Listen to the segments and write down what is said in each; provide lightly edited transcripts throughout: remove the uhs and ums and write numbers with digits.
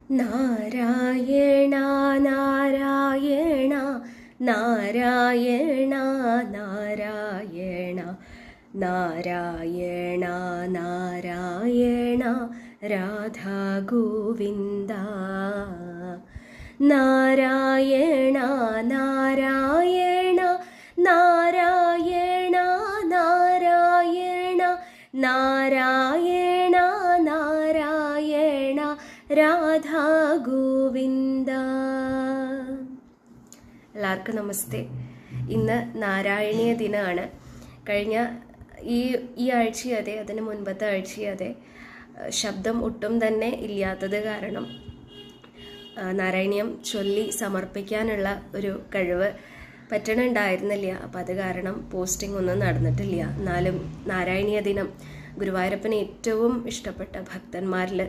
നാരായണ നാരായണ നാരായണ നാരായണ നാരായണ നാരായണ രാധാ ഗോവിന്ദ. നാരായണ നാരായണ നാരായണ നാരായണ നാരായണ നാരായണ രാധാ ഗോവിന്ദ. എല്ലാവർക്കും നമസ്തേ. ഇന്ന് നാരായണീയ ദിനമാണ്. കഴിഞ്ഞ ഈ ആഴ്ചയതെ അതിന് മുൻപത്തെ ആഴ്ചയതെ ശബ്ദം ഒട്ടും തന്നെ ഇല്ലാത്തത് കാരണം നാരായണീയം ചൊല്ലി സമർപ്പിക്കാനുള്ള ഒരു കഴിവ് പറ്റണുണ്ടായിരുന്നില്ല. അപ്പം അത് കാരണം പോസ്റ്റിംഗ് ഒന്നും നടന്നിട്ടില്ല. എന്നാലും നാരായണീയ ദിനം ഗുരുവായൂരപ്പന് ഏറ്റവും ഇഷ്ടപ്പെട്ട ഭക്തന്മാരിൽ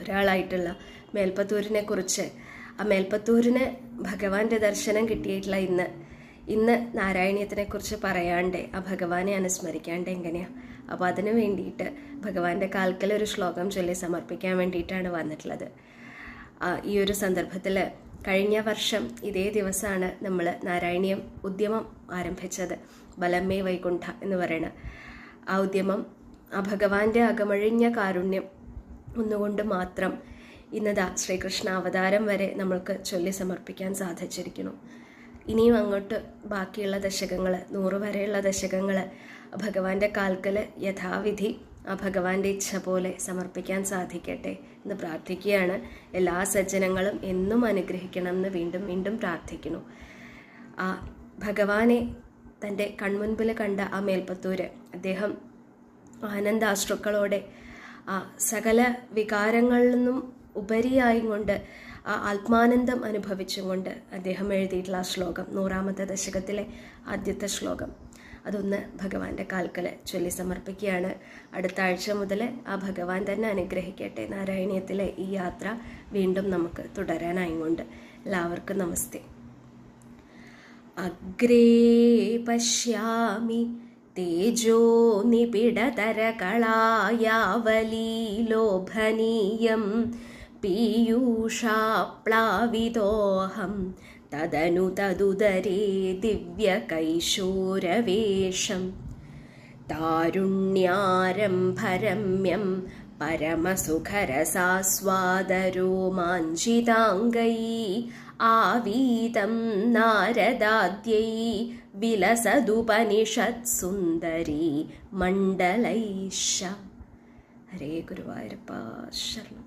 ഒരാളായിട്ടുള്ള മേൽപ്പത്തൂരിനെ കുറിച്ച്, ആ മേൽപ്പത്തൂരിന് ഭഗവാന്റെ ദർശനം കിട്ടിയിട്ടുള്ള ഇന്ന് നാരായണീയത്തിനെ കുറിച്ച് പറയാണ്ട് ആ ഭഗവാനെ അനുസ്മരിക്കാണ്ട് എങ്ങനെയാ? അപ്പോൾ അതിനു വേണ്ടിയിട്ട് ഭഗവാന്റെ കാൽക്കൽ ഒരു ശ്ലോകം ചൊല്ലി സമർപ്പിക്കാൻ വേണ്ടിയിട്ടാണ് വന്നിട്ടുള്ളത്. ഈ ഒരു സന്ദർഭത്തിൽ കഴിഞ്ഞ വർഷം ഇതേ ദിവസമാണ് നമ്മൾ നാരായണീയം ഉദ്യമം ആരംഭിച്ചത്. ബലമേ വൈകുണ്ഠ എന്ന് പറയുന്ന ആ ഉദ്യമം, ആ ഭഗവാന്റെ അകമഴിഞ്ഞ കാരുണ്യം ഒന്നുകൊണ്ട് മാത്രം ഇന്നതാ ശ്രീകൃഷ്ണ അവതാരം വരെ നമ്മൾക്ക് ചൊല്ലി സമർപ്പിക്കാൻ സാധിച്ചിരിക്കുന്നു. ഇനിയും അങ്ങോട്ട് ബാക്കിയുള്ള ദശകങ്ങൾ, 100 വരെയുള്ള ദശകങ്ങൾ ഭഗവാന്റെ കാൽക്കൽ യഥാവിധി ആ ഭഗവാന്റെ ഇച്ഛ പോലെ സമർപ്പിക്കാൻ സാധിക്കട്ടെ എന്ന് പ്രാർത്ഥിക്കുകയാണ്. എല്ലാ സജ്ജനങ്ങളും എന്നും അനുഗ്രഹിക്കണം എന്ന് വീണ്ടും വീണ്ടും പ്രാർത്ഥിക്കുന്നു. ആ ഭഗവാനെ തൻ്റെ കൺമുൻപിൽ കണ്ട ആ മേൽപ്പത്തൂര് അദ്ദേഹം ആനന്ദാശ്രുക്കളോടെ ആ സകല വികാരങ്ങളിൽ നിന്നും ഉപരിയായും കൊണ്ട് ആ ആത്മാനന്ദം അനുഭവിച്ചും കൊണ്ട് അദ്ദേഹം എഴുതിയിട്ടുള്ള ആ ശ്ലോകം, 100ാമത്തെ ദശകത്തിലെ ആദ്യത്തെ ശ്ലോകം, അതൊന്ന് ഭഗവാന്റെ കാൽക്കൽ ചൊല്ലി സമർപ്പിക്കുകയാണ്. അടുത്ത ആഴ്ച മുതൽ ആ ഭഗവാൻ തന്നെ അനുഗ്രഹിക്കട്ടെ. നാരായണീയത്തിലെ ഈ യാത്ര വീണ്ടും നമുക്ക് തുടരാനായിക്കൊണ്ട് എല്ലാവർക്കും നമസ്തേ. അഗ്രേ പശ്യാമി തേജോ നിപിഡതരകളായാവലീലോഭനീയം പീയൂഷാപ്ലാവിതോഹം തദനു തദുദരേ ദിവ്യകൈശോരവേഷം താരുണ്യാരംഭരമ്യം പരമസുഖരസാസ്വാദരോമാഞ്ചിതാംഗൈ ആവീതം നാരദാദ്യൈ വിലസദുപനിഷത്സുന്ദരീ മണ്ഡലൈശ. ഹരേ ഗുരുവായൂരപ്പ ശരണം.